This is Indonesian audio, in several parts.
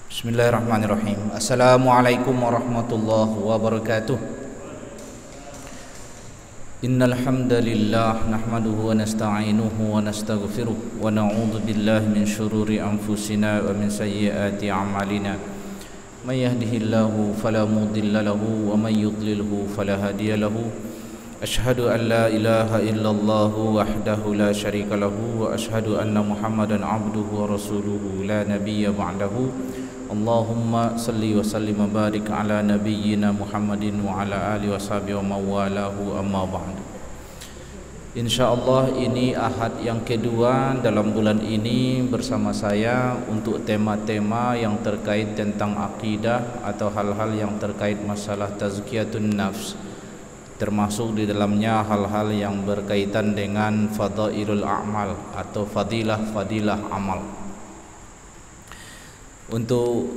Bismillahirrahmanirrahim. Assalamualaikum warahmatullahi wabarakatuh. Innal hamdalillah nahmaduhu wa nasta'inuhu wa nastaghfiruh wa na'udzu billahi min syururi anfusina wa min sayyiati a'malina. May yahdihillahu fala mudilla lahu wa may yudlilhu fala hadiya lahu. Ashhadu an la ilaha illallah wahdahu la syarika lahu wa ashhadu anna Muhammadan abduhu wa rasuluhu la nabiyya ba'dahu. Allahumma salli wa sallim wa barik ala nabiyyina Muhammadin wa ala alihi wa sahbihi wa mawalahu amma ba'du. Insyaallah ini Ahad yang kedua dalam bulan ini bersama saya untuk tema-tema yang terkait tentang akidah atau hal-hal yang terkait masalah tazkiyatun nafs, termasuk di dalamnya hal-hal yang berkaitan dengan fadailul a'mal atau fadilah-fadilah amal. Untuk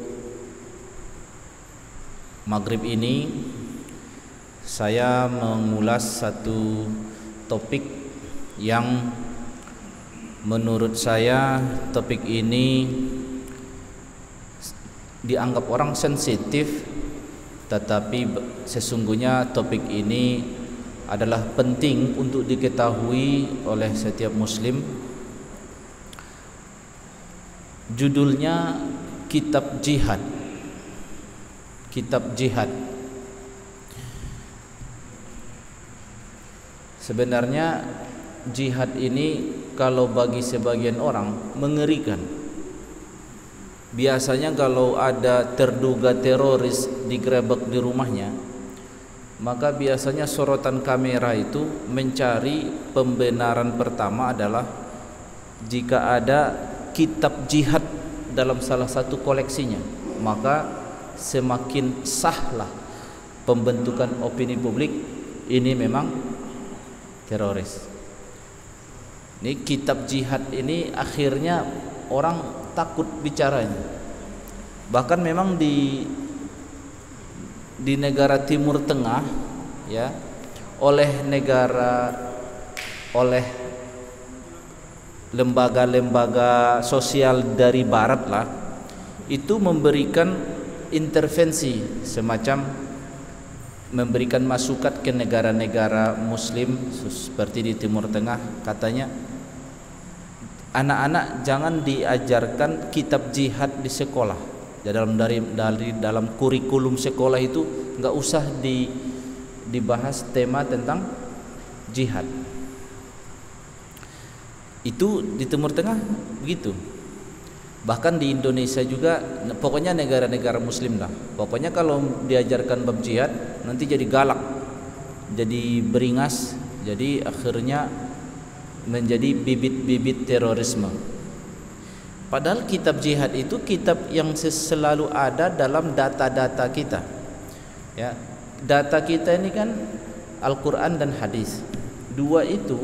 maghrib ini saya mengulas satu topik yang menurut saya topik ini dianggap orang sensitif, tetapi sesungguhnya topik ini adalah penting untuk diketahui oleh setiap muslim. Judulnya Kitab Jihad. Kitab Jihad. Sebenarnya jihad ini kalau bagi sebagian orang mengerikan. Biasanya kalau ada terduga teroris digerebek di rumahnya, maka biasanya sorotan kamera itu mencari pembenaran pertama adalah jika ada kitab jihad dalam salah satu koleksinya, maka semakin sahlah pembentukan opini publik ini memang teroris. Ini kitab jihad ini akhirnya orang takut bicaranya. Bahkan memang di negara Timur Tengah ya, oleh lembaga-lembaga sosial dari barat lah, itu memberikan intervensi, semacam memberikan masukan ke negara-negara muslim seperti di Timur Tengah. Katanya anak-anak jangan diajarkan kitab jihad di sekolah. Dalam kurikulum sekolah itu nggak usah dibahas tema tentang jihad. Itu di Timur Tengah begitu. Bahkan di Indonesia juga, pokoknya negara-negara muslim lah. Pokoknya kalau diajarkan bab jihad nanti jadi galak, jadi beringas, jadi akhirnya menjadi bibit-bibit terorisme. Padahal kitab jihad itu kitab yang selalu ada dalam data-data kita. Ya, data kita ini kan Al-Quran dan hadis. Dua itu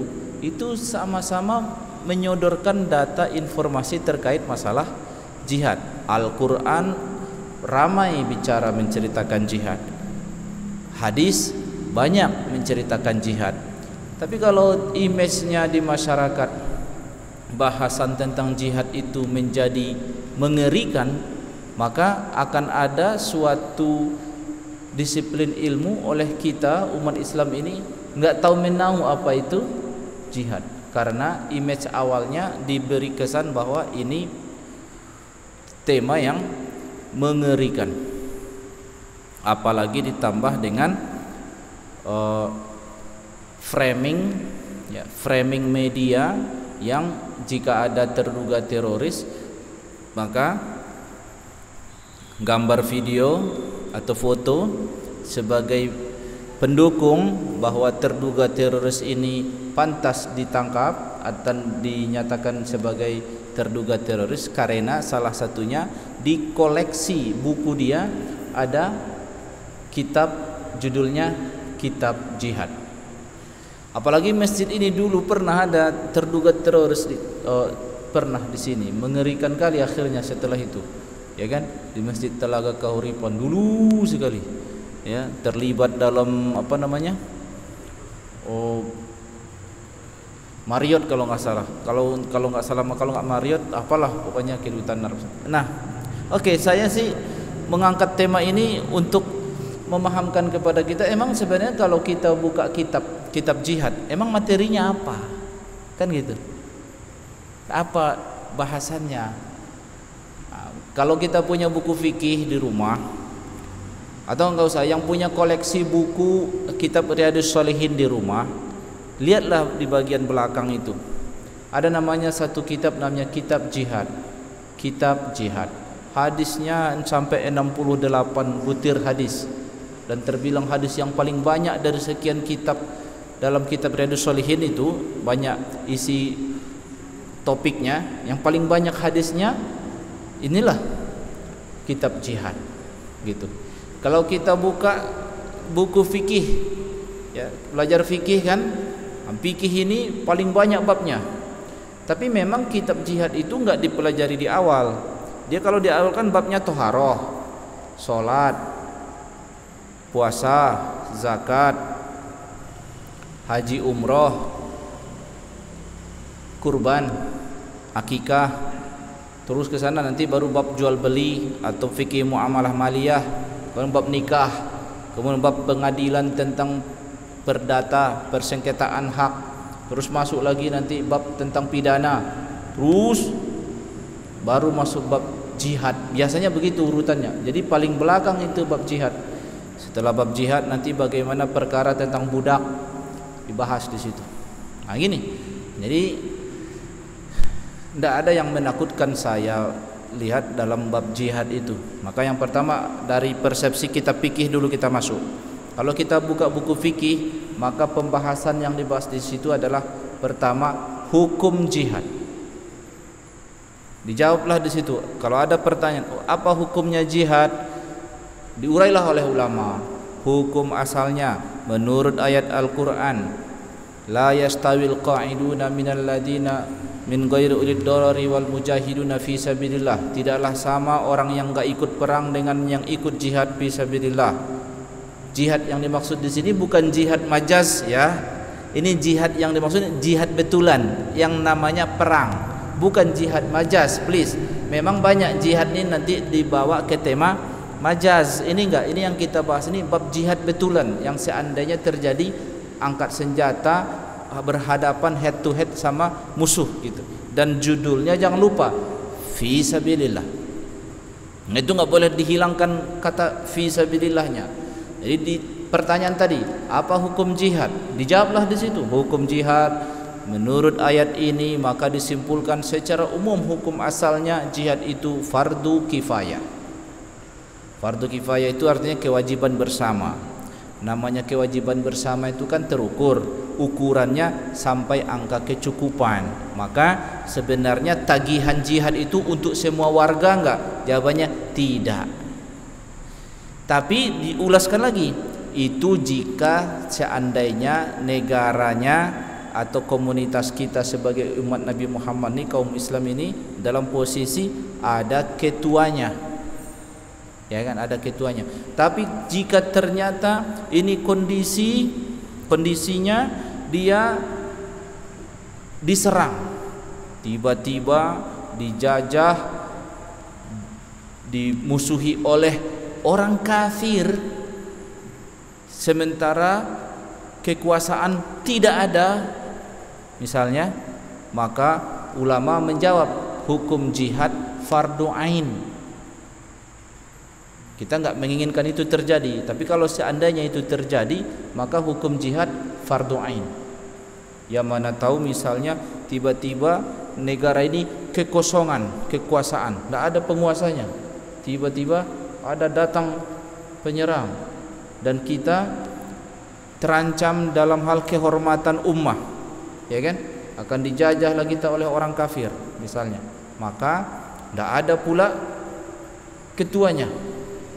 sama-sama menyodorkan data informasi terkait masalah jihad. Al-Quran ramai bicara menceritakan jihad, hadis banyak menceritakan jihad. Tapi kalau image-nya di masyarakat, bahasan tentang jihad itu menjadi mengerikan, maka akan ada suatu disiplin ilmu oleh kita umat Islam ini nggak tahu menahu apa itu jihad, karena image awalnya diberi kesan bahwa ini tema yang mengerikan, apalagi ditambah dengan framing media yang jika ada terduga teroris maka gambar video atau foto sebagai pendukung bahwa terduga teroris ini pantas ditangkap atau dinyatakan sebagai terduga teroris karena salah satunya di koleksi buku dia ada kitab judulnya Kitab Jihad. Apalagi masjid ini dulu pernah ada terduga teroris pernah di sini, mengerikan kali akhirnya setelah itu, ya kan, di Masjid Telaga Kahuripan dulu sekali. Ya, terlibat dalam apa namanya, Marriott kalau nggak salah, kalau nggak salah, kalau nggak Marriott apalah pokoknya kedutaan Arab. Nah, Oke, saya sih mengangkat tema ini untuk memahamkan kepada kita, emang sebenarnya kalau kita buka kitab jihad, emang materinya apa? Kan gitu. Apa bahasannya? Nah, kalau kita punya buku fikih di rumah, atau enggak usah, yang punya koleksi buku kitab Riyadhus Shalihin di rumah, lihatlah di bagian belakang itu. Ada namanya satu kitab, namanya kitab jihad. Kitab jihad. Hadisnya sampai 68 butir hadis, dan terbilang hadis yang paling banyak dari sekian kitab. Dalam kitab Riyadhus Shalihin itu banyak isi topiknya, yang paling banyak hadisnya inilah kitab jihad gitu. Kalau kita buka buku fikih, ya, belajar fikih kan, fikih ini paling banyak babnya. Tapi memang kitab jihad itu enggak dipelajari di awal. Dia kalau di awal kan babnya toharoh, sholat, puasa, zakat, haji umroh, kurban, akikah. Terus ke sana nanti baru bab jual beli atau fikih muamalah maliyah, kemudian bab nikah, kemudian bab pengadilan tentang perdata, persengketaan hak. Terus masuk lagi nanti bab tentang pidana. Terus baru masuk bab jihad. Biasanya begitu urutannya. Jadi paling belakang itu bab jihad. Setelah bab jihad nanti bagaimana perkara tentang budak dibahas di situ. Nah gini. Jadi tidak ada yang menakutkan saya lihat dalam bab jihad itu. Maka yang pertama dari persepsi kitab fikih dulu kita masuk. Kalau kita buka buku fikih, maka pembahasan yang dibahas di situ adalah pertama hukum jihad. Dijawablah di situ. Kalau ada pertanyaan, apa hukumnya jihad? Diurailah oleh ulama. Hukum asalnya menurut ayat Al-Qur'an, la yastawil qa'iduna minal ladina min ghairi ulid darari wal mujahiduna fi sabilillah. Tidaklah sama orang yang enggak ikut perang dengan yang ikut jihad fi sabilillah. Jihad yang dimaksud di sini bukan jihad majaz ya. Ini jihad yang dimaksud jihad betulan yang namanya perang. Bukan jihad majaz, please. Memang banyak jihad ini nanti dibawa ke tema majaz. Ini enggak, ini yang kita bahas ini bab jihad betulan, yang seandainya terjadi angkat senjata berhadapan head to head sama musuh gitu. Dan judulnya jangan lupa fi sabilillah. Nah, itu enggak boleh dihilangkan kata fi sabilillahnya. Jadi di pertanyaan tadi, apa hukum jihad? Dijawablah di situ. Hukum jihad menurut ayat ini, maka disimpulkan secara umum hukum asalnya jihad itu fardu kifayah. Fardu kifayah itu artinya kewajiban bersama. Namanya kewajiban bersama itu kan terukur, ukurannya sampai angka kecukupan. Maka sebenarnya tagihan jihad itu untuk semua warga enggak? Jawabannya tidak. Tapi diulaskan lagi, itu jika seandainya negaranya atau komunitas kita sebagai umat Nabi Muhammad ini, kaum Islam ini, dalam posisi ada ketuanya, ya kan, ada ketuanya. Tapi jika ternyata ini kondisinya dia diserang, tiba-tiba dijajah, dimusuhi oleh orang kafir, sementara kekuasaan tidak ada misalnya, maka ulama menjawab hukum jihad fardu ain. Kita enggak menginginkan itu terjadi, tapi kalau seandainya itu terjadi, maka hukum jihad fardu ain. Yang mana tahu misalnya tiba-tiba negara ini kekosongan kekuasaan, enggak ada penguasanya, tiba-tiba ada datang penyerang dan kita terancam dalam hal kehormatan ummah, ya kan, akan dijajah lagi kita oleh orang kafir misalnya, maka tidak ada pula ketuanya.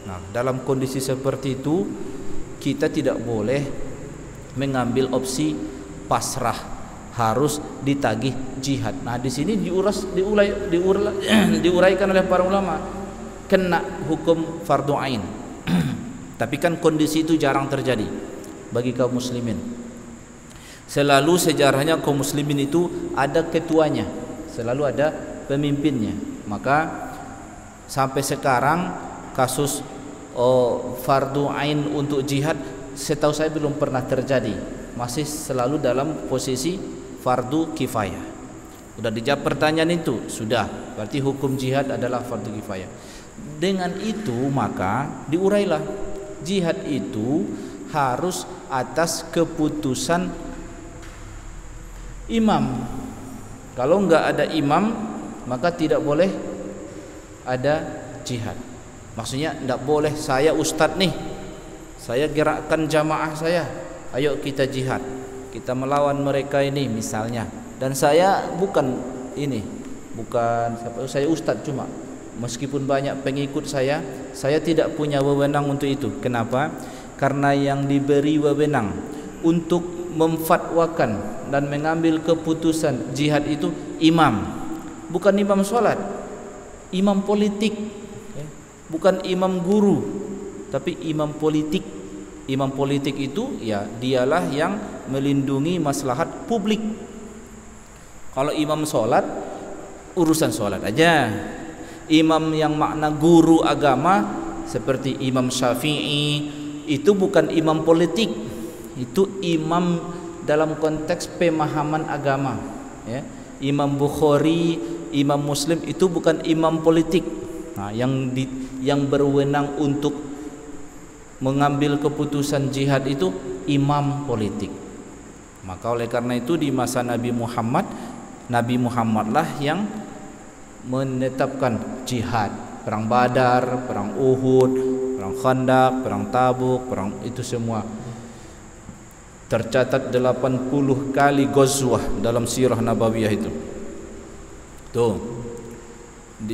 Nah, dalam kondisi seperti itu kita tidak boleh mengambil opsi pasrah, harus ditagih jihad. Nah, di sini diuraikan oleh para ulama, kena hukum fardu ain. Tapi kan kondisi itu jarang terjadi bagi kaum muslimin. Selalu sejarahnya kaum muslimin itu ada ketuanya, selalu ada pemimpinnya. Maka Sampai sekarang kasus fardu ain untuk jihad setahu saya belum pernah terjadi, masih selalu dalam posisi fardu kifayah. Sudah dijawab pertanyaan itu, sudah, berarti hukum jihad adalah fardu kifayah. Dengan itu maka diurailah, jihad itu harus atas keputusan imam. Kalau enggak ada imam maka tidak boleh ada jihad. Maksudnya tidak boleh saya ustadz nih, saya gerakkan jamaah saya, ayo kita jihad, kita melawan mereka ini misalnya, dan saya bukan saya ustadz cuma, meskipun banyak pengikut saya tidak punya wewenang untuk itu. Kenapa? Karena yang diberi wewenang untuk memfatwakan dan mengambil keputusan jihad itu imam, bukan imam sholat, imam politik, bukan imam guru, tapi imam politik. Imam politik itu ya dialah yang melindungi maslahat publik. Kalau imam sholat, urusan sholat aja. Imam yang makna guru agama seperti Imam Syafi'i itu bukan imam politik, itu imam dalam konteks pemahaman agama, ya. Imam Bukhari, Imam Muslim itu bukan imam politik. Nah, yang berwenang untuk mengambil keputusan jihad itu imam politik. Maka oleh karena itu di masa Nabi Muhammadlah yang menetapkan jihad, perang Badar, perang Uhud, perang Khandaq, perang Tabuk, perang itu semua. Tercatat 80 kali ghazwah dalam sirah nabawiyah itu. Tuh.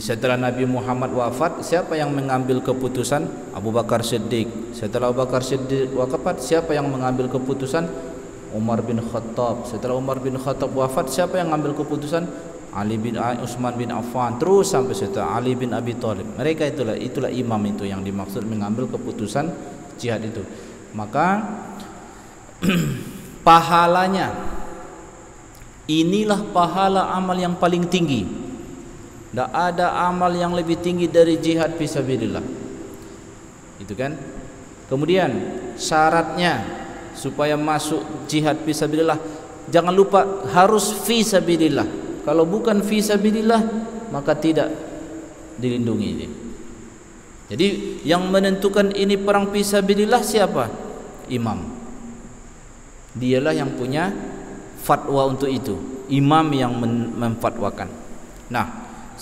Setelah Nabi Muhammad wafat, siapa yang mengambil keputusan? Abu Bakar Siddiq. Setelah Abu Bakar Siddiq wafat, siapa yang mengambil keputusan? Umar bin Khattab. Setelah Umar bin Khattab wafat, siapa yang mengambil keputusan? Ali bin Utsman bin Affan, terus sampai setelah Ali bin Abi Thalib. Mereka itulah imam itu yang dimaksud mengambil keputusan jihad itu. Maka pahalanya, inilah pahala amal yang paling tinggi. Tidak ada amal yang lebih tinggi dari jihad fisabilillah. Itu kan. Kemudian syaratnya supaya masuk jihad fisabilillah, jangan lupa harus fisabilillah. Kalau bukan fisabilillah maka tidak dilindungi ini. Jadi yang menentukan ini perang fisabilillah siapa? Imam. Dialah yang punya fatwa untuk itu. Imam yang memfatwakan. Nah,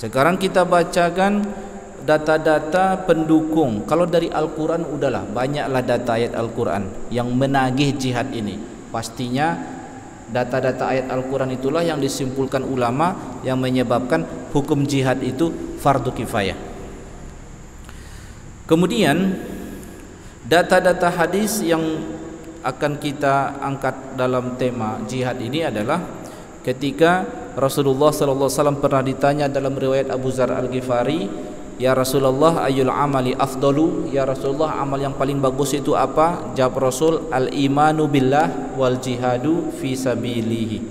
sekarang kita bacakan data-data pendukung. Kalau dari Al-Quran udahlah, banyaklah data ayat Al-Quran yang menagih jihad ini. Pastinya data-data ayat Al-Quran itulah yang disimpulkan ulama yang menyebabkan hukum jihad itu fardu kifayah. Kemudian data-data hadis yang akan kita angkat dalam tema jihad ini adalah ketika Rasulullah SAW pernah ditanya dalam riwayat Abu Dzar Al-Ghifari, ya Rasulullah ayyul amali afdalu, ya Rasulullah amal yang paling bagus itu apa? Jawab Rasul, al-imanu billah wal jihadu fi sabilihi.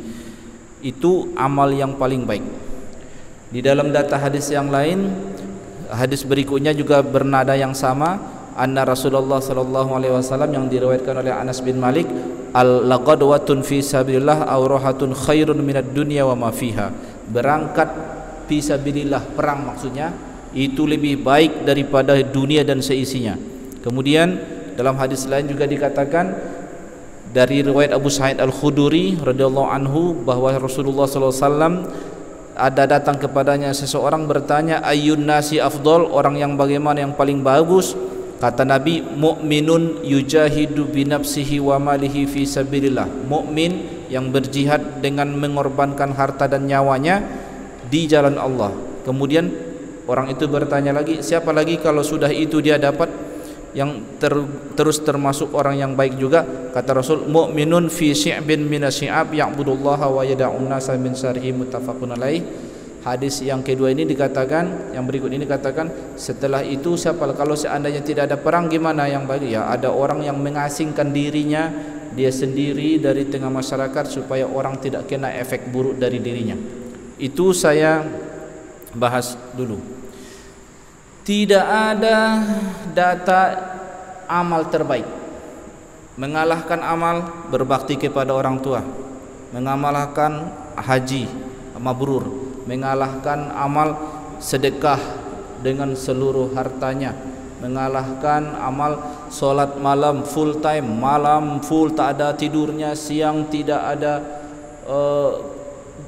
Itu amal yang paling baik. Di dalam data hadis yang lain, hadis berikutnya juga bernada yang sama, anna Rasulullah SAW yang diriwayatkan oleh Anas bin Malik, al-laqadwatun fi sabilillah awrahatun khairun minad dunya wa ma fiha. Berangkat fi sabilillah, perang maksudnya, itu lebih baik daripada dunia dan seisinya. Kemudian dalam hadis lain juga dikatakan dari riwayat Abu Sa'id Al-Khudri radhiyallahu anhu bahwa Rasulullah SAW ada datang kepadanya seseorang bertanya, ayyun nasi afdal, orang yang bagaimana yang paling bagus? Kata Nabi, mu'minun yujahidu binafsihi wa malihi fi sabilillah. Mukmin yang berjihad dengan mengorbankan harta dan nyawanya di jalan Allah. Kemudian orang itu bertanya lagi, siapa lagi kalau sudah itu dia dapat yang terus termasuk orang yang baik juga? Kata Rasul, mu'minun fi syi'bin minasyi'ab ya'budullaha wa yada'un nasa min syarhi, muttafaqun alaih. Hadis yang kedua ini dikatakan, yang berikut ini dikatakan, setelah itu siapa kalau seandainya tidak ada perang gimana yang baik? Ya ada orang yang mengasingkan dirinya dia sendiri dari tengah masyarakat supaya orang tidak kena efek buruk dari dirinya. Itu saya bahas dulu. Tidak ada data amal terbaik mengalahkan amal berbakti kepada orang tua, mengamalkan haji mabrur, mengalahkan amal sedekah dengan seluruh hartanya, mengalahkan amal solat malam full time, malam full tak ada tidurnya, siang tidak ada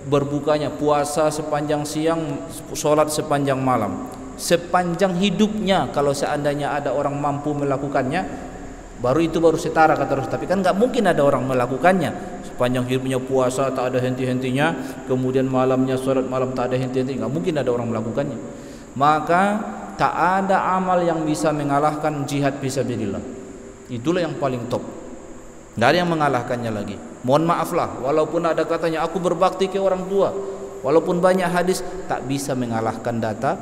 berbukanya, puasa sepanjang siang, solat sepanjang malam, sepanjang hidupnya. Kalau seandainya ada orang mampu melakukannya, baru setara kata Rasul. Tapi kan nggak mungkin ada orang melakukannya sepanjang hidupnya, puasa tak ada henti-hentinya, kemudian malamnya solat malam tak ada henti-hentinya, nggak mungkin ada orang melakukannya. Maka tak ada amal yang bisa mengalahkan jihad fisabilillah. Itulah yang paling top. Nggak ada yang mengalahkannya lagi. Mohon maaflah, walaupun ada katanya aku berbakti ke orang tua, walaupun banyak hadis, tak bisa mengalahkan data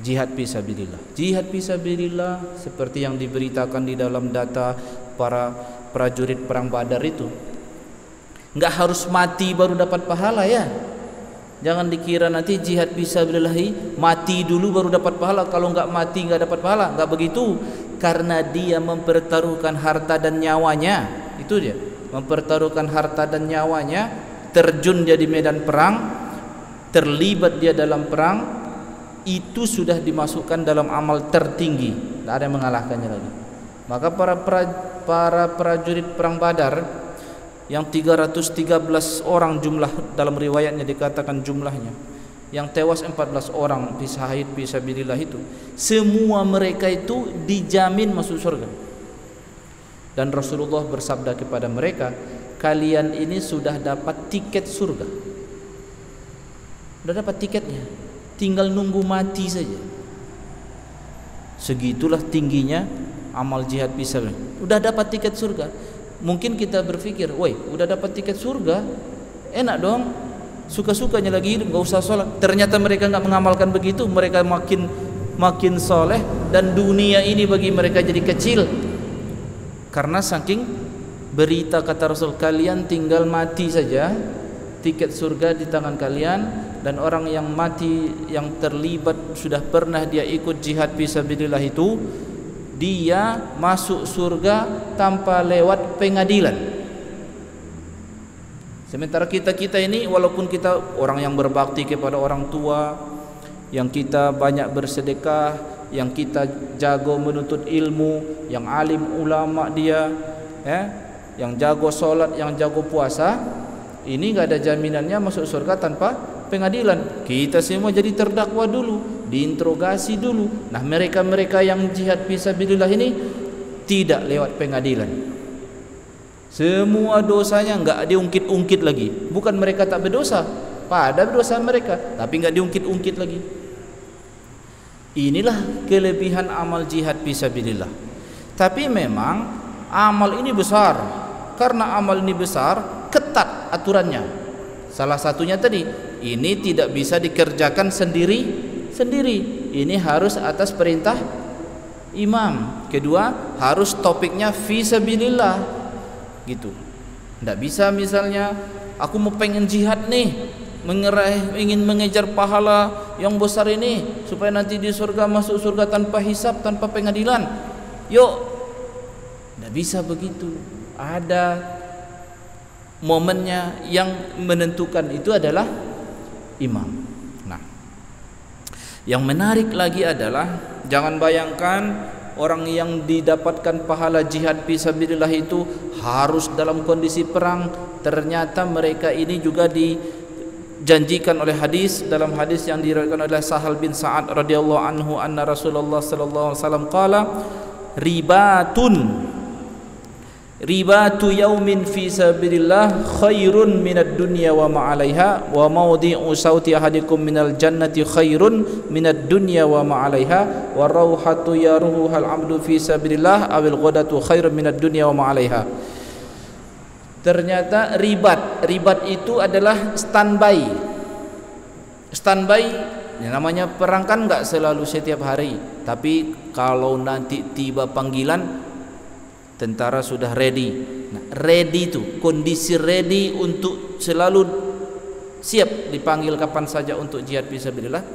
jihad fisabilillah. Jihad fisabilillah seperti yang diberitakan di dalam data para prajurit perang Badar itu, nggak harus mati baru dapat pahala ya. Jangan dikira nanti jihad fisabilillah mati dulu baru dapat pahala, kalau nggak mati nggak dapat pahala. Nggak begitu, karena dia mempertaruhkan harta dan nyawanya. Itu dia, mempertaruhkan harta dan nyawanya, terjun dia di medan perang, terlibat dia dalam perang, itu sudah dimasukkan dalam amal tertinggi, tidak ada yang mengalahkannya lagi. Maka para prajurit perang Badar yang 313 orang jumlah, dalam riwayatnya dikatakan jumlahnya, yang tewas 14 orang di syahid fisabilillah itu, semua mereka itu dijamin masuk surga. Dan Rasulullah bersabda kepada mereka, kalian ini sudah dapat tiket surga, sudah dapat tiketnya, tinggal nunggu mati saja. Segitulah tingginya amal jihad fisabilillah. Udah dapat tiket surga. Mungkin kita berpikir, woi, udah dapat tiket surga, enak dong, suka-sukanya lagi hidup, nggak usah sholat. Ternyata mereka nggak mengamalkan begitu. Mereka makin soleh, dan dunia ini bagi mereka jadi kecil. Karena saking berita kata Rasul, kalian tinggal mati saja, tiket surga di tangan kalian. Dan orang yang mati, yang terlibat, sudah pernah dia ikut jihad fisabilillah itu, dia masuk surga tanpa lewat pengadilan. Sementara kita ini, walaupun kita orang yang berbakti kepada orang tua, yang kita banyak bersedekah, yang kita jago menuntut ilmu, yang alim ulama dia, yang jago sholat, yang jago puasa, ini nggak ada jaminannya masuk surga tanpa pengadilan. Kita semua jadi terdakwa dulu, diinterogasi dulu. Nah, mereka yang jihad fisabilillah ini tidak lewat pengadilan. Semua dosanya nggak diungkit-ungkit lagi. Bukan mereka tak berdosa, pada dosa mereka, tapi nggak diungkit-ungkit lagi. Inilah kelebihan amal jihad fisabilillah. Tapi memang amal ini besar. Karena amal ini besar, ketat aturannya. Salah satunya tadi, ini tidak bisa dikerjakan sendiri. Ini harus atas perintah imam. Kedua, harus topiknya fisabilillah, gitu. Tidak bisa misalnya aku mau pengen jihad nih, ingin mengejar pahala yang besar ini supaya nanti di surga, masuk surga tanpa hisab, tanpa pengadilan. Yuk, tidak bisa begitu. Ada momennya, yang menentukan itu adalah imam. Nah, yang menarik lagi adalah, jangan bayangkan orang yang didapatkan pahala jihad fisabilillah itu harus dalam kondisi perang. Ternyata mereka ini juga dijanjikan oleh hadis, dalam hadis yang diriwayatkan oleh Sahal bin Sa'ad radhiyallahu anhu, anna Rasulullah sallallahu alaihi wasallam qala, ribatu yaumin fi sabilillah khairun minad dunya wa ma 'alaiha, wa mawdi'u sauti ahadikum minal jannati khairun minad dunya wa ma 'alaiha, wa rauhatu yaruhal 'abdu fi sabilillah awil ghadatu khairun minad dunya wa ma 'alaiha. Ternyata ribat itu adalah standby. Yang namanya perang kan enggak selalu setiap hari, tapi kalau nanti tiba panggilan, tentara sudah ready. Nah, ready itu kondisi ready untuk selalu siap dipanggil kapan saja untuk jihad fisabilillah.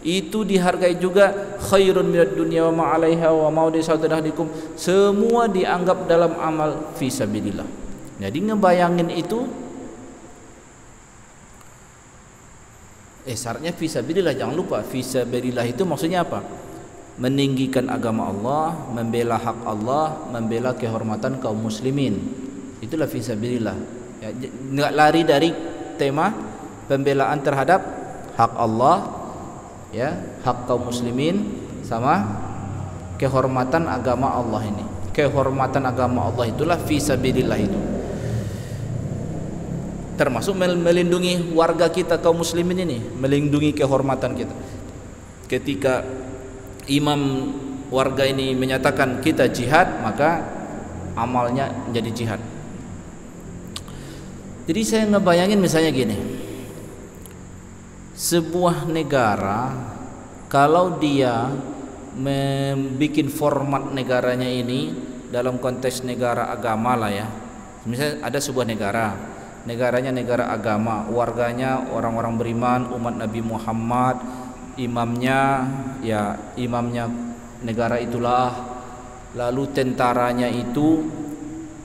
itu dihargai juga. Khairun minad dunya wa ma 'alaiha wa maudi saudahdikum, semua dianggap dalam amal fisabilillah. Jadi ngebayangin itu syaratnya fisabilillah, jangan lupa fisabilillah itu maksudnya apa? Meninggikan agama Allah, membela hak Allah, membela kehormatan kaum muslimin. Itulah fisabilillah. Ya, enggak lari dari tema pembelaan terhadap hak Allah, ya, hak kaum muslimin sama kehormatan agama Allah ini. Kehormatan agama Allah itulah fisabilillah itu. Termasuk melindungi warga kita kaum muslimin ini, melindungi kehormatan kita. Ketika imam warga ini menyatakan kita jihad, maka amalnya menjadi jihad. Jadi saya ngebayangin misalnya gini, sebuah negara kalau dia membuat format negaranya ini dalam konteks negara agama lah ya. Misalnya ada sebuah negara, negaranya negara agama, warganya orang-orang beriman, umat Nabi Muhammad, imamnya negara itulah, lalu tentaranya itu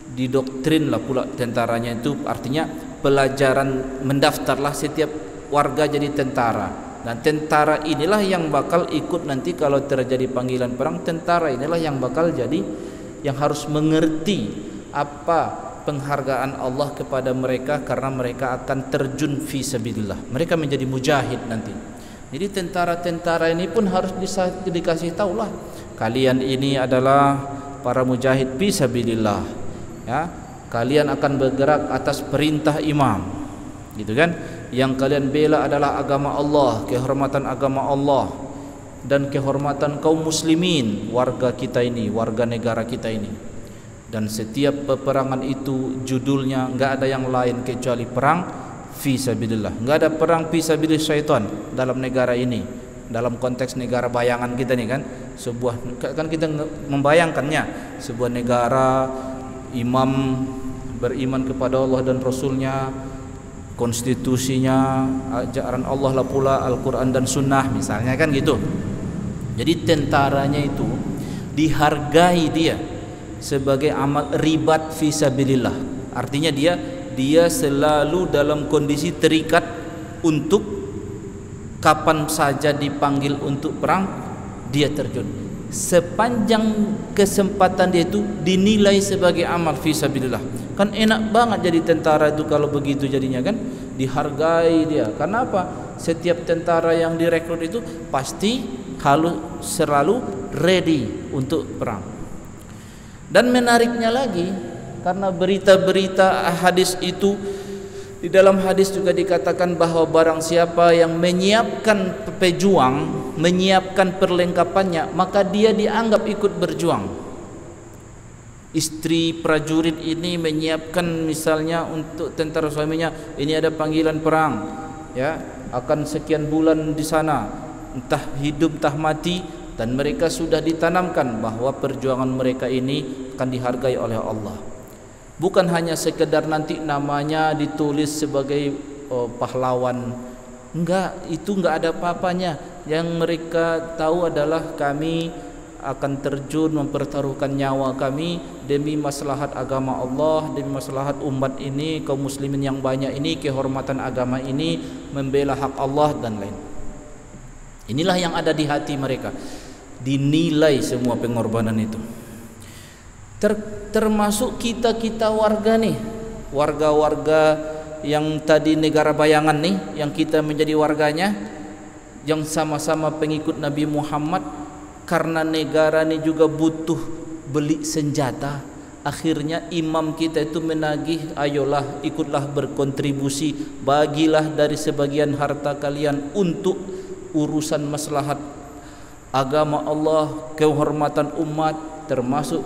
didoktrin lah pula, tentaranya itu artinya pelajaran mendaftarlah setiap warga jadi tentara, dan tentara inilah yang bakal ikut nanti kalau terjadi panggilan perang. Tentara inilah yang bakal jadi yang harus mengerti apa penghargaan Allah kepada mereka karena mereka akan terjun fi sabilillah, mereka menjadi mujahid nanti. Jadi tentara-tentara ini pun harus dikasih tahu lah, kalian ini adalah para mujahid fi sabilillah, ya, kalian akan bergerak atas perintah imam, gitu kan. Yang kalian bela adalah agama Allah, kehormatan agama Allah dan kehormatan kaum muslimin, warga kita ini, warga negara kita ini. Dan setiap peperangan itu judulnya enggak ada yang lain kecuali perang fisabilillah. Enggak ada perang fisabilillah syaitan dalam negara ini. Dalam konteks negara bayangan kita nih kan, sebuah kan kita membayangkannya sebuah negara imam beriman kepada Allah dan Rasulnya, konstitusinya ajaran Allah lah pula Al-Quran dan Sunnah misalnya kan gitu. Jadi tentaranya itu dihargai dia sebagai amal ribat fisabilillah. Artinya dia selalu dalam kondisi terikat untuk kapan saja dipanggil untuk perang dia terjun. Sepanjang kesempatan dia itu dinilai sebagai amal fisabilillah. Kan enak banget jadi tentara itu kalau begitu jadinya kan, dihargai dia. Karena apa? Setiap tentara yang direkrut itu pasti selalu ready untuk perang. Dan menariknya lagi, karena berita-berita hadis itu, di dalam hadis juga dikatakan bahwa barang siapa yang menyiapkan pejuang, menyiapkan perlengkapannya, maka dia dianggap ikut berjuang. Istri prajurit ini menyiapkan misalnya untuk tentara suaminya, ini ada panggilan perang, ya, akan sekian bulan di sana, entah hidup entah mati, dan mereka sudah ditanamkan bahwa perjuangan mereka ini akan dihargai oleh Allah. Bukan hanya sekedar nanti namanya ditulis sebagai pahlawan. Enggak, itu enggak ada apa-apanya. Yang mereka tahu adalah kami akan terjun mempertaruhkan nyawa kami demi maslahat agama Allah, demi maslahat umat ini, kaum muslimin yang banyak ini, kehormatan agama ini, membela hak Allah dan lain. Inilah yang ada di hati mereka. Dinilai semua pengorbanan itu. Termasuk kita warga nih, warga-warga yang tadi negara bayangan nih, yang kita menjadi warganya, yang sama-sama pengikut Nabi Muhammad. Karena negara ini juga butuh beli senjata, akhirnya imam kita itu menagih, ayolah ikutlah berkontribusi, bagilah dari sebagian harta kalian untuk urusan maslahat agama Allah, kehormatan umat, termasuk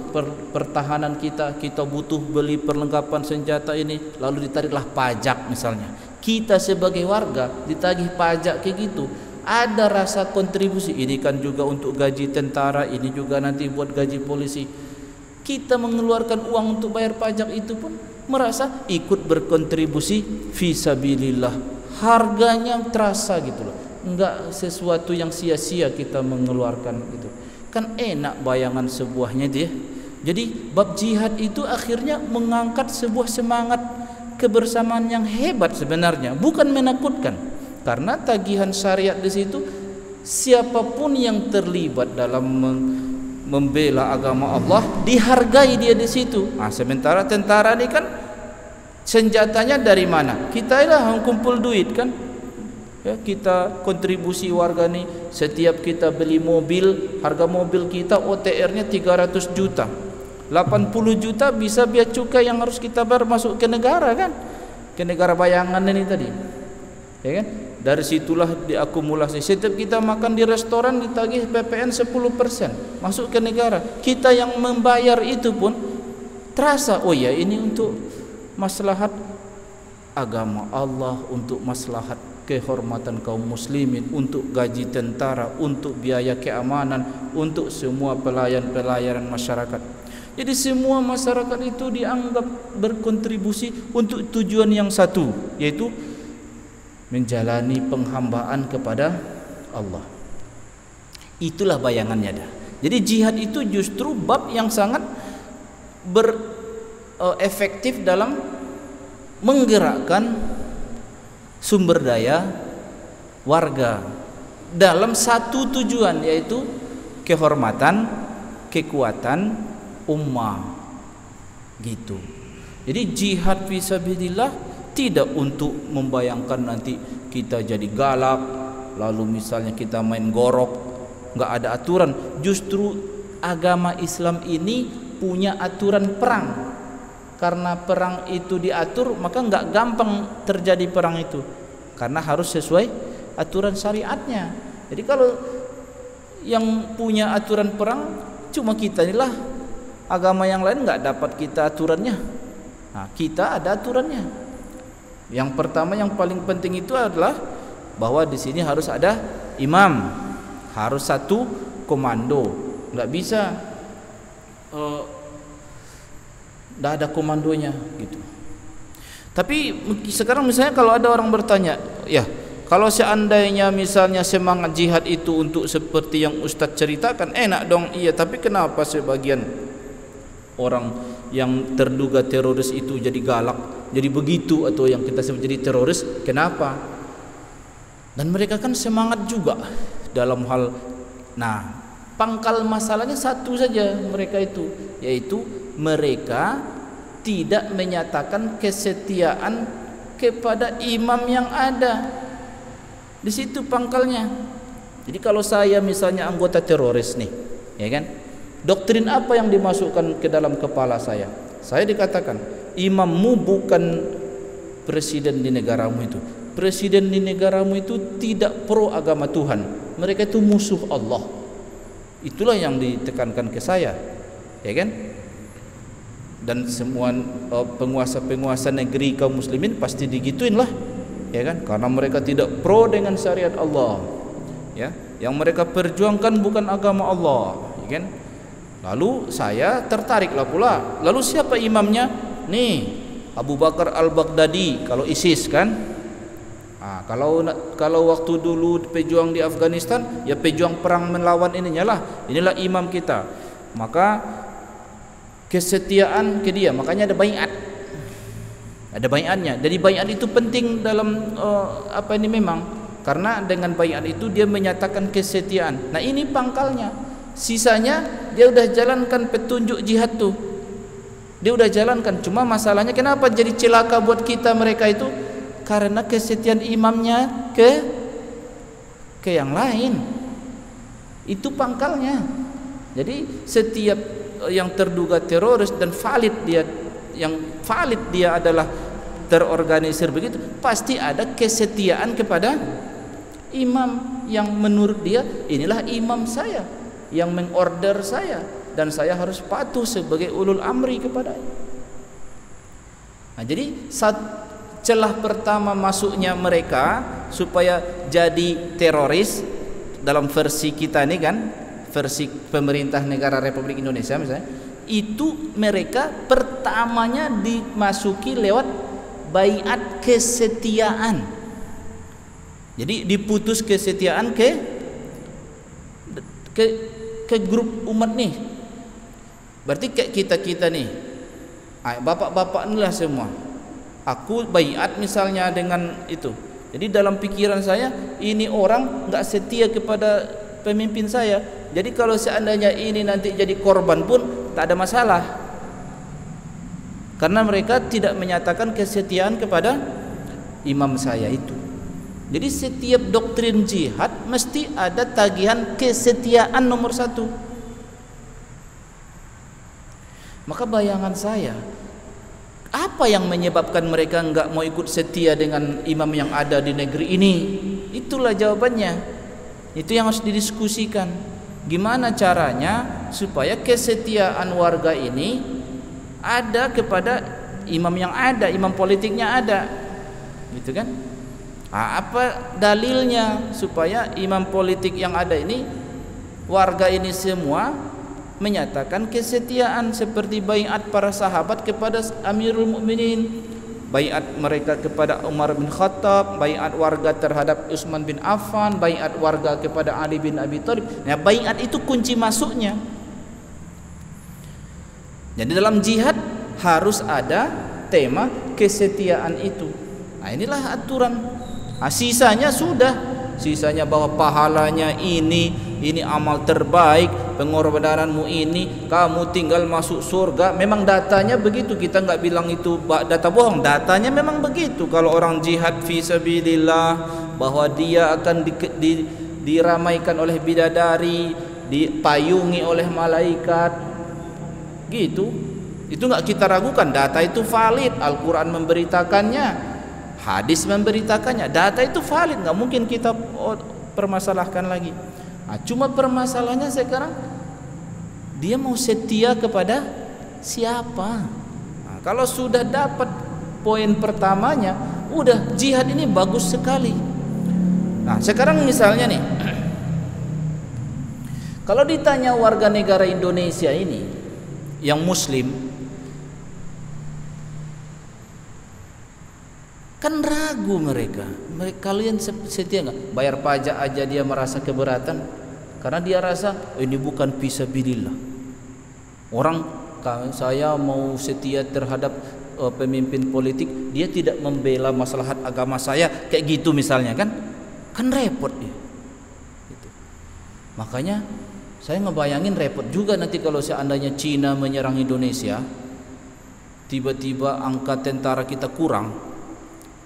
pertahanan kita. Kita butuh beli perlengkapan senjata ini, lalu ditariklah pajak misalnya. Kita sebagai warga ditagih pajak kayak gitu, ada rasa kontribusi. Ini kan juga untuk gaji tentara, ini juga nanti buat gaji polisi. Kita mengeluarkan uang untuk bayar pajak itu pun merasa ikut berkontribusi fisabilillah. Harganya terasa gitu loh. enggak sesuatu yang sia-sia kita mengeluarkan itu. Kan enak bayangan sebuahnya dia. Jadi bab jihad itu akhirnya mengangkat sebuah semangat kebersamaan yang hebat sebenarnya, bukan menakutkan. Karena tagihan syariat di situ, siapapun yang terlibat dalam membela agama Allah dihargai dia di situ. Nah, sementara tentara ini kan senjatanya dari mana? Kita lah yang kumpul duit kan. Ya, kita kontribusi warga nih, setiap kita beli mobil, harga mobil kita OTR-nya 300 juta. 80 juta bisa biaya cukai yang harus kita bayar masuk ke negara kan? Ke negara bayangan ini tadi. Ya kan? Dari situlah diakumulasi. Setiap kita makan di restoran ditagih PPN 10% masuk ke negara. Kita yang membayar itu pun terasa, oh ya ini untuk maslahat agama Allah, untuk maslahat kehormatan kaum muslimin, untuk gaji tentara, untuk biaya keamanan, untuk semua pelayanan masyarakat. Jadi semua masyarakat itu dianggap berkontribusi untuk tujuan yang satu, yaitu menjalani penghambaan kepada Allah. Itulah bayangannya dah. Jadi jihad itu justru bab yang sangat efektif dalam menggerakkan sumber daya warga dalam satu tujuan, yaitu kehormatan, kekuatan ummah gitu. Jadi jihad fisabilillah tidak untuk membayangkan nanti kita jadi galak, lalu misalnya kita main gorok, nggak ada aturan. Justru agama Islam ini punya aturan perang. Karena perang itu diatur, maka nggak gampang terjadi perang itu, karena harus sesuai aturan syariatnya. Jadi kalau yang punya aturan perang cuma kita inilah, agama yang lain nggak dapat kita aturannya. Nah, kita ada aturannya. Yang pertama yang paling penting itu adalah bahwa di sini harus ada imam, harus satu komando. Nggak bisa nggak ada komandonya gitu. Tapi sekarang misalnya kalau ada orang bertanya, ya kalau seandainya misalnya semangat jihad itu untuk seperti yang Ustadz ceritakan, enak dong. Iya, tapi kenapa sebagian orang yang terduga teroris itu jadi galak, jadi begitu, atau yang kita sebut jadi teroris? Kenapa? Dan mereka kan semangat juga dalam hal. Nah, pangkal masalahnya satu saja mereka itu, yaitu mereka tidak menyatakan kesetiaan kepada imam yang ada. Di situ pangkalnya. Jadi kalau saya misalnya anggota teroris nih, ya kan? Doktrin apa yang dimasukkan ke dalam kepala saya? Saya dikatakan, imammu bukan presiden di negaramu itu. Presiden di negaramu itu tidak pro agama Tuhan. Mereka itu musuh Allah. Itulah yang ditekankan ke saya, ya kan? Dan semua penguasa-penguasa negeri kaum muslimin pasti digituin lah, ya kan? Karena mereka tidak pro dengan syariat Allah, ya. Yang mereka perjuangkan bukan agama Allah, ya kan? Lalu saya tertariklah pula. Lalu siapa imamnya? Nih, Abu Bakar Al-Baghdadi kalau ISIS kan? Nah, kalau waktu dulu pejuang di Afghanistan, ya pejuang perang melawan ininya lah. Inilah imam kita. Maka kesetiaan ke dia, makanya ada baiat, ada baiatnya. Jadi baiat itu penting dalam apa ini memang, karena dengan baiat itu dia menyatakan kesetiaan. Nah ini pangkalnya. Sisanya dia udah jalankan petunjuk jihad tuh, dia udah jalankan. Cuma masalahnya kenapa jadi celaka buat kita mereka itu? Karena kesetiaan imamnya ke yang lain. Itu pangkalnya. Jadi setiap yang terduga teroris dan valid dia adalah terorganisir begitu, pasti ada kesetiaan kepada imam yang menurut dia inilah imam saya, yang mengorder saya, dan saya harus patuh sebagai ulul amri kepadanya. Nah, jadi celah pertama masuknya mereka supaya jadi teroris dalam versi kita ini kan, versi pemerintah negara Republik Indonesia misalnya, itu mereka pertamanya dimasuki lewat baiat kesetiaan. Jadi diputus kesetiaan ke grup umat nih. Berarti kayak kita nih, bapak-bapak inilah semua. Aku baiat misalnya dengan itu. Jadi dalam pikiran saya, ini orang nggak setia kepada pemimpin saya. Jadi kalau seandainya ini nanti jadi korban pun tak ada masalah, karena mereka tidak menyatakan kesetiaan kepada imam saya itu. Jadi setiap doktrin jihad mesti ada tagihan kesetiaan nomor satu. Maka bayangan saya, apa yang menyebabkan mereka enggak mau ikut setia dengan imam yang ada di negeri ini? Itulah jawabannya. Itu yang harus didiskusikan. Gimana caranya supaya kesetiaan warga ini ada kepada imam yang ada, imam politiknya ada, gitu kan? Apa dalilnya supaya imam politik yang ada ini, warga ini semua menyatakan kesetiaan seperti baiat para sahabat kepada Amirul Mukminin, baiat mereka kepada Umar bin Khattab, baiat warga terhadap Utsman bin Affan, baiat warga kepada Ali bin Abi Thalib. Nah, baiat itu kunci masuknya. Jadi dalam jihad harus ada tema kesetiaan itu. Nah, inilah aturan. Nah, sisanya bahwa pahalanya ini amal terbaik, pengorbananmu ini, kamu tinggal masuk surga. Memang datanya begitu, kita nggak bilang itu data bohong. Datanya memang begitu. Kalau orang jihad fi sabilillah, bahwa dia akan diramaikan oleh bidadari, dipayungi oleh malaikat, gitu. Itu nggak kita ragukan. Data itu valid. Al-Quran memberitakannya, hadis memberitakannya, data itu valid, nggak mungkin kita permasalahkan lagi. Nah, cuma permasalahannya sekarang dia mau setia kepada siapa? Nah, kalau sudah dapat poin pertamanya, udah jihad ini bagus sekali. Nah, sekarang misalnya nih, kalau ditanya warga negara Indonesia ini yang Muslim, kan ragu mereka. Kalian setia nggak? Bayar pajak aja dia merasa keberatan, karena dia rasa ini bukan fisabilillah. Orang saya mau setia terhadap pemimpin politik, dia tidak membela maslahat agama saya, kayak gitu misalnya kan repot dia. Gitu. Makanya saya ngebayangin repot juga nanti kalau seandainya Cina menyerang Indonesia, tiba-tiba angka tentara kita kurang.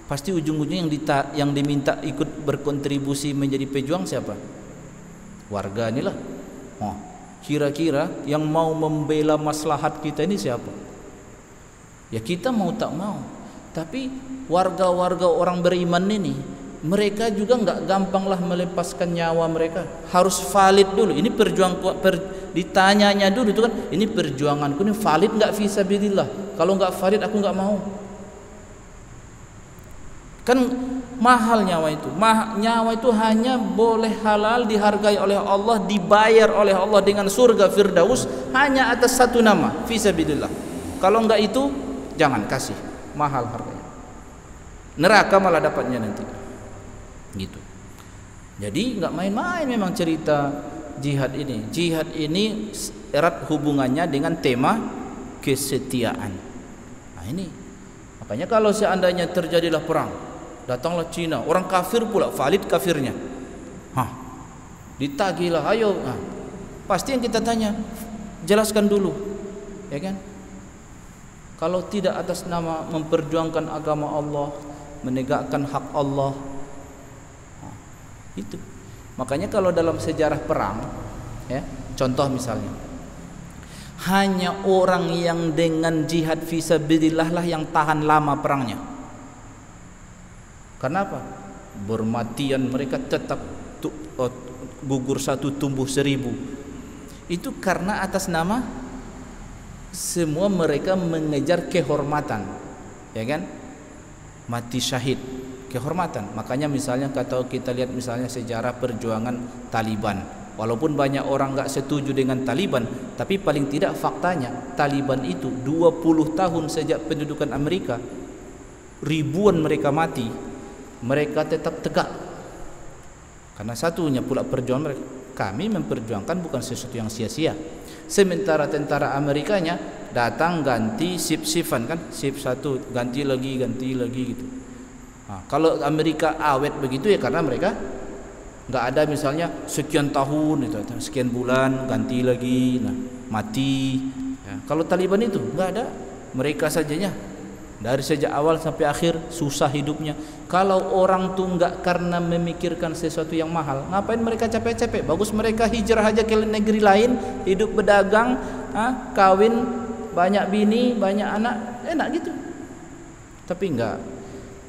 Pasti ujung-ujungnya yang diminta ikut berkontribusi menjadi pejuang siapa? Warga inilah. Oh, kira-kira yang mau membela maslahat kita ini siapa? Ya kita mau tak mau. Tapi warga-warga orang beriman ini, mereka juga nggak gampanglah melepaskan nyawa mereka. Harus valid dulu. Ini ditanyanya dulu itu kan, ini perjuanganku ini valid nggak fisabilillah? Kalau nggak valid aku nggak mau. Kan mahal nyawa itu. Nyawa itu hanya boleh halal, dihargai oleh Allah, dibayar oleh Allah dengan surga Firdaus hanya atas satu nama, fisabilillah. Kalau enggak itu jangan kasih, mahal harganya. Neraka malah dapatnya nanti. Gitu. Jadi enggak main-main memang cerita jihad ini. Jihad ini erat hubungannya dengan tema kesetiaan. Nah, ini. Makanya kalau seandainya terjadilah perang, datanglah Cina, orang kafir pula, valid kafirnya. Ditagilah, ayo. Pasti yang kita tanya, jelaskan dulu, ya kan? Kalau tidak atas nama memperjuangkan agama Allah, menegakkan hak Allah, itu. Makanya kalau dalam sejarah perang, ya, contoh misalnya, hanya orang yang dengan jihad fisabilillah lah yang tahan lama perangnya. Kenapa? Bermatian mereka tetap gugur satu tumbuh 1000. Itu karena atas nama semua mereka mengejar kehormatan, ya kan? Mati syahid, kehormatan. Makanya misalnya kalau kita lihat misalnya sejarah perjuangan Taliban, walaupun banyak orang nggak setuju dengan Taliban, tapi paling tidak faktanya Taliban itu 20 tahun sejak pendudukan Amerika, ribuan mereka mati, mereka tetap tegak Karena satunya pula perjuangan mereka. Kami memperjuangkan bukan sesuatu yang sia-sia. Sementara tentara Amerikanya datang ganti sip-sipan kan, sip satu ganti lagi gitu. Nah, kalau Amerika awet begitu ya karena mereka nggak ada misalnya sekian tahun itu, sekian bulan ganti lagi, nah mati. Ya, kalau Taliban itu nggak ada, mereka sajanya dari sejak awal sampai akhir susah hidupnya. Kalau orang tuh nggak karena memikirkan sesuatu yang mahal, ngapain mereka capek-capek? Bagus mereka hijrah aja ke negeri lain, hidup berdagang, kawin, banyak bini, banyak anak, enak gitu. Tapi enggak.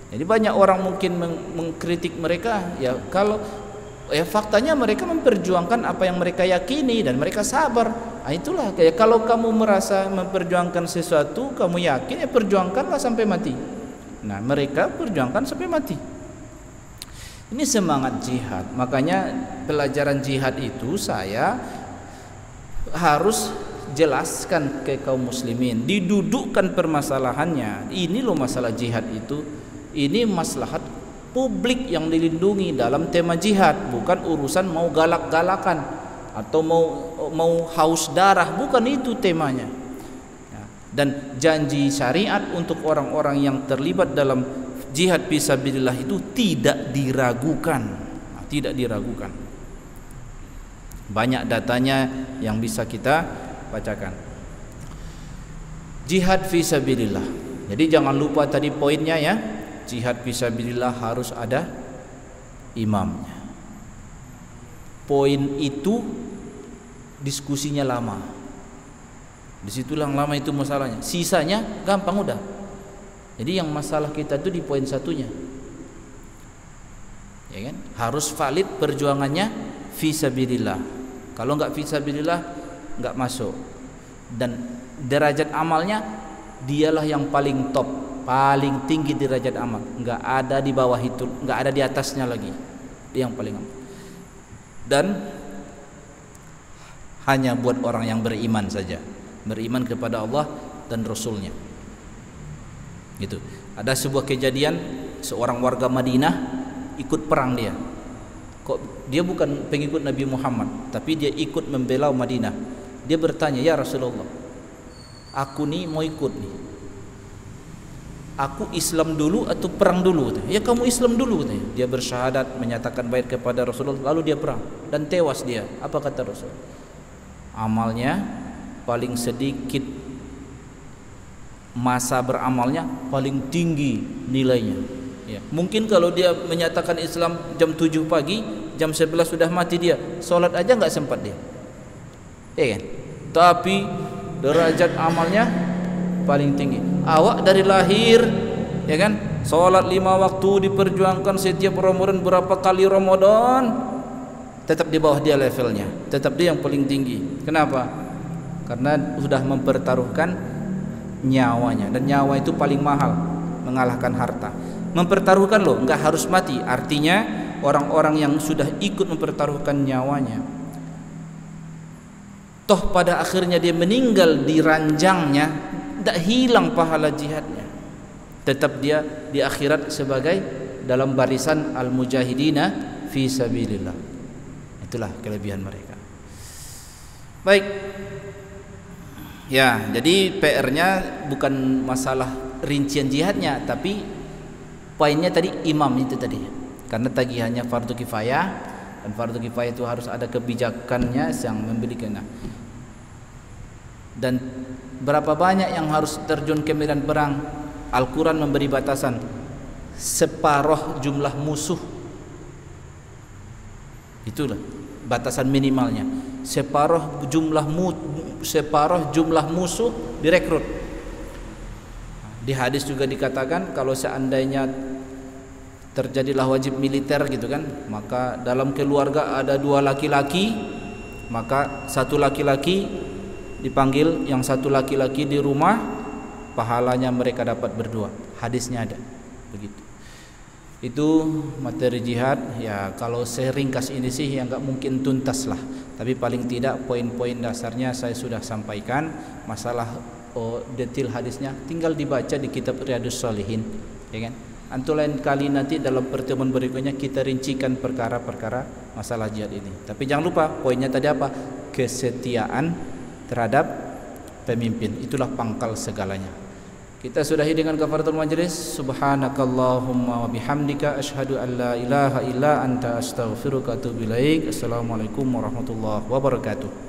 Jadi banyak orang mungkin mengkritik mereka, ya kalau faktanya mereka memperjuangkan apa yang mereka yakini dan mereka sabar. Nah, itulah kayak kalau kamu merasa memperjuangkan sesuatu, kamu yakin ya perjuangkanlah sampai mati. Nah, mereka perjuangkan sampai mati. Ini semangat jihad. Makanya pelajaran jihad itu saya harus jelaskan ke kaum muslimin, didudukkan permasalahannya. Ini loh masalah jihad itu. Ini maslahat publik yang dilindungi dalam tema jihad, bukan urusan mau galak-galakan atau mau haus darah, bukan itu temanya. Dan janji syariat untuk orang-orang yang terlibat dalam jihad fisabilillah itu tidak diragukan, tidak diragukan. Banyak datanya yang bisa kita bacakan. Jihad fisabilillah. Jadi jangan lupa tadi poinnya ya. Jihad fisabilillah harus ada imamnya. Poin itu diskusinya lama. Disitulah lama itu masalahnya. Sisanya gampang udah. Jadi yang masalah kita itu di poin satunya, ya kan? Harus valid perjuangannya fisabilillah. Kalau nggak fisabilillah nggak masuk. Dan derajat amalnya dialah yang paling top, paling tinggi derajat amal, nggak ada di bawah itu, nggak ada di atasnya lagi, dia yang paling amal. Dan hanya buat orang yang beriman saja, beriman kepada Allah dan Rasulnya. Gitu. Ada sebuah kejadian, seorang warga Madinah ikut perang dia. Kok dia bukan pengikut Nabi Muhammad, tapi dia ikut membela Madinah. Dia bertanya, ya Rasulullah, aku nih mau ikut nih. Aku Islam dulu atau perang dulu? Ya kamu Islam dulu. Dia bersyahadat, menyatakan bait kepada Rasulullah, lalu dia perang dan tewas dia. Apa kata Rasul? Amalnya paling sedikit, masa beramalnya paling tinggi nilainya. Ya. Mungkin kalau dia menyatakan Islam jam 7 pagi, jam 11 sudah mati dia, sholat aja nggak sempat dia. Ya kan? Tapi derajat amalnya paling tinggi. Awak dari lahir, ya kan, sholat 5 waktu diperjuangkan setiap Ramadan, berapa kali Ramadan, tetap di bawah dia levelnya, tetap dia yang paling tinggi. Kenapa? Karena sudah mempertaruhkan nyawanya, dan nyawa itu paling mahal, mengalahkan harta. Mempertaruhkan loh, nggak harus mati. Artinya orang-orang yang sudah ikut mempertaruhkan nyawanya, toh pada akhirnya dia meninggal di ranjangnya, tidak hilang pahala jihadnya, tetap dia di akhirat sebagai dalam barisan al-mujahidina fi sabilillah. Itulah kelebihan mereka. Baik. Ya, jadi PR-nya bukan masalah rincian jihadnya, tapi poinnya tadi imam itu tadi. Karena tagihannya fardu kifayah, dan fardu kifayah itu harus ada kebijakannya yang memilikinya. Dan berapa banyak yang harus terjun ke medan perang? Al-Quran memberi batasan separuh jumlah musuh. Itulah batasan minimalnya. Separuh jumlah musuh direkrut. Di hadis juga dikatakan kalau seandainya terjadilah wajib militer gitu kan, maka dalam keluarga ada 2 laki-laki, maka 1 laki-laki dipanggil, yang 1 laki-laki di rumah, pahalanya mereka dapat berdua. Hadisnya ada begitu. Itu materi jihad. Ya kalau saya ringkas ini sih ya nggak mungkin tuntas lah, tapi paling tidak poin-poin dasarnya saya sudah sampaikan. Masalah detail hadisnya tinggal dibaca di kitab Riyadhus Shalihin, ya kan? Antu lain kali nanti dalam pertemuan berikutnya kita rincikan perkara-perkara masalah jihad ini. Tapi jangan lupa poinnya tadi apa? Kesetiaan terhadap pemimpin. Itulah pangkal segalanya. Kita sudahi dengan kafaratul majlis. Subhanakallahumma wa bihamdika asyhadu an la ilaha illa anta astaghfiruka wa atubu ilaik. Assalamualaikum warahmatullahi wabarakatuh.